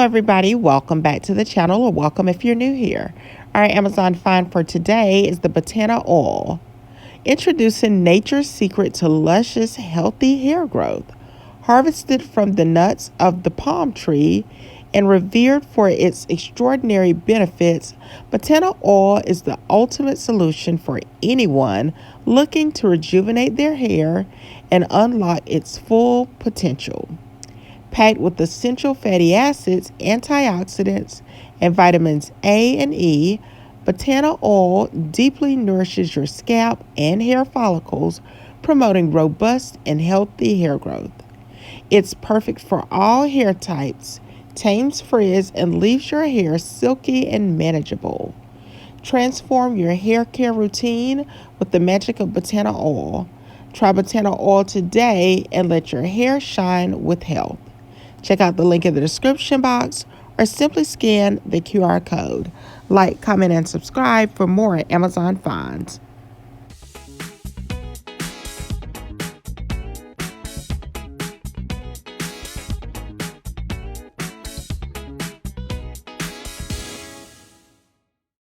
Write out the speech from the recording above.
everybody, welcome back to the channel, or welcome if you're new here. Our Amazon find for today is the Batana Oil, introducing nature's secret to luscious, healthy hair growth. Harvested from the nuts of the palm tree and revered for its extraordinary benefits, Batana Oil is the ultimate solution for anyone looking to rejuvenate their hair and unlock its full potential. Packed with essential fatty acids, antioxidants, and vitamins A and E, Batana Oil deeply nourishes your scalp and hair follicles, promoting robust and healthy hair growth. It's perfect for all hair types, tames frizz, and leaves your hair silky and manageable. Transform your hair care routine with the magic of Batana Oil. Try Batana Oil today and let your hair shine with health. Check out the link in the description box or simply scan the QR code. Like, comment, and subscribe for more Amazon finds.